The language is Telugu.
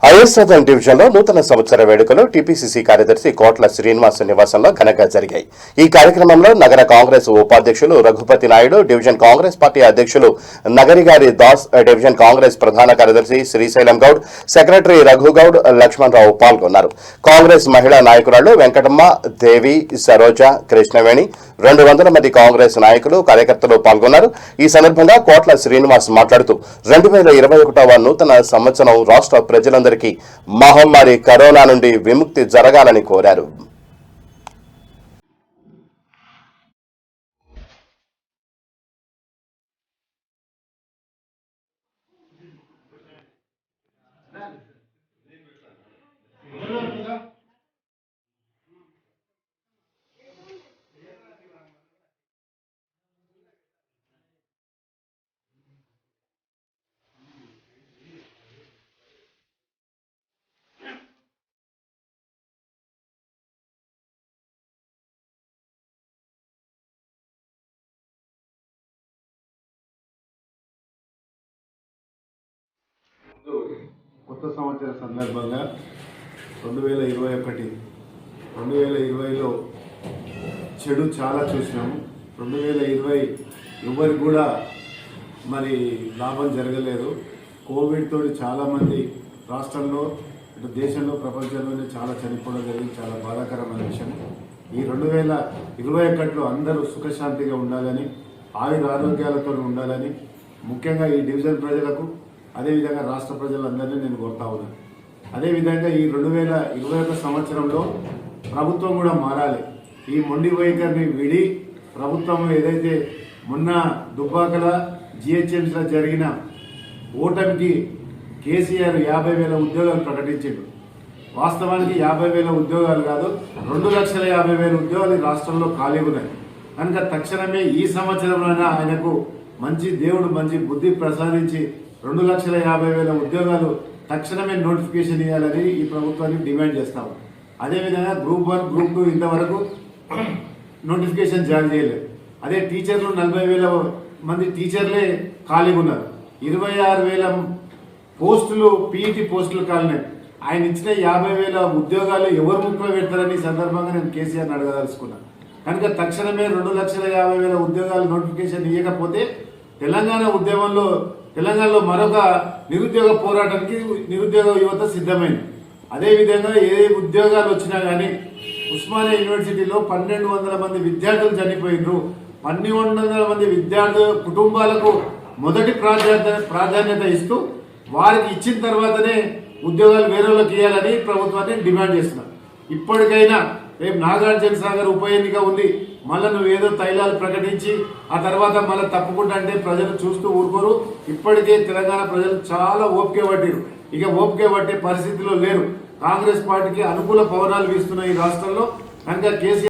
అయోధ్య డివిజన్లో నూతన సంవత్సర వేడుకలు టీపీసీసీ కార్యదర్శి కోట్ల శ్రీనివాస్ నివాసంలో ఘనంగా జరిగాయి. ఈ కార్యక్రమంలో నగర కాంగ్రెస్ ఉపాధ్యక్షులు రఘుపతి నాయుడు, డివిజన్ కాంగ్రెస్ పార్టీ అధ్యక్షులు నగరిగారి దాస్, డివిజన్ కాంగ్రెస్ ప్రధాన కార్యదర్శి శ్రీశైలం గౌడ్, సెక్రటరీ రఘుగౌడ్, లక్ష్మణరావు పాల్గొన్నారు. కాంగ్రెస్ మహిళా నాయకురాలు వెంకటమ్మ, దేవి, సరోజ, కృష్ణవేణి, 200 మంది కాంగ్రెస్ నాయకులు, కార్యకర్తలు పాల్గొన్నారు. ఈ సందర్భంగా కోట్ల శ్రీనివాస్ మాట్లాడుతూ 2021వ నూతన సంవత్సరం రాష్ట్ర ప్రజలందరికీ మహమ్మారి కరోనా నుండి విముక్తి జరగాలని కోరారు. కొత్త సంవత్సర సందర్భంగా 2020లో చెడు చాలా చూసినాము. 2020 ఎవరికి కూడా మరి లాభం జరగలేదు. కోవిడ్ తోటి చాలామంది రాష్ట్రంలో, ఇటు దేశంలో, ప్రపంచంలోనే చాలా చనిపోవడం జరిగింది. చాలా బాధాకరమైన విషయం. ఈ 2021లో అందరూ సుఖశాంతిగా ఉండాలని, ఆయుర ఆరోగ్యాలతో ఉండాలని, ముఖ్యంగా ఈ డివిజన్ ప్రజలకు, అదేవిధంగా రాష్ట్ర ప్రజలందరినీ నేను కోరుతా ఉన్నాను. అదేవిధంగా ఈ 2021 సంవత్సరంలో ప్రభుత్వం కూడా మారాలి. ఈ మొండి వైఖరిని విడి ప్రభుత్వం ఏదైతే మొన్న దుబ్బాకల జిహెచ్ఎంసీలో జరిగిన ఓటమికి కేసీఆర్ 50,000 ఉద్యోగాలు ప్రకటించాడు. వాస్తవానికి 50,000 ఉద్యోగాలు కాదు, 2,50,000 ఉద్యోగాలు ఈ రాష్ట్రంలో ఖాళీ ఉన్నాయి. కనుక తక్షణమే ఈ సంవత్సరంలోనే ఆయనకు దేవుడు మంచి బుద్ధి ప్రసాదించి 2,50,000 ఉద్యోగాలు తక్షణమే నోటిఫికేషన్ ఇవ్వాలని ఈ ప్రభుత్వాన్ని డిమాండ్ చేస్తాము. అదేవిధంగా గ్రూప్ 1, గ్రూప్ 2 ఇంతవరకు నోటిఫికేషన్ జారీ చేయలేదు. అదే టీచర్లు 40,000 మంది టీచర్లే ఖాళీగా ఉన్నారు. 26,000 పోస్టులు పీఈటీ పోస్టులు ఖాళీనాయి. ఆయన ఇచ్చిన 50,000 ఉద్యోగాలు ఎవరు ముఖ్యంగా పెడతారని ఈ సందర్భంగా నేను కేసీఆర్ని అడగదలుచుకున్నాను. కనుక తక్షణమే 2,50,000 ఉద్యోగాలు నోటిఫికేషన్ ఇవ్వకపోతే తెలంగాణలో మరొక నిరుద్యోగ పోరాటానికి నిరుద్యోగ యువత సిద్ధమైంది. అదేవిధంగా ఏ ఉద్యోగాలు వచ్చినా కానీ ఉస్మానియా యూనివర్సిటీలో 1,200 మంది విద్యార్థులు చనిపోయినారు. 1,200 మంది విద్యార్థుల కుటుంబాలకు మొదటి ప్రాధాన్యత ఇస్తూ వారికి ఇచ్చిన తర్వాతనే ఉద్యోగాలు వేరే వాళ్ళకి ఇవ్వాలని ప్రభుత్వాన్ని డిమాండ్ చేస్తున్నారు. ఇప్పటికైనా రేపు నాగార్జున సాగర్ ఉప ఎన్నిక ఉంది, మళ్ళీ నువ్వు ఏదో తైలాలు ప్రకటించి ఆ తర్వాత మళ్ళీ తప్పుకుంటా అంటే ప్రజలు చూస్తూ ఊరుకోరు. ఇప్పటికే తెలంగాణ ప్రజలు చాలా ఓపిక పట్టారు. ఇక ఓపిక పట్టే పరిస్థితిలో లేరు. కాంగ్రెస్ పార్టీకి అనుకూల పవనాలు వీస్తున్నాయి ఈ రాష్ట్రంలో. కనుక కేసీఆర్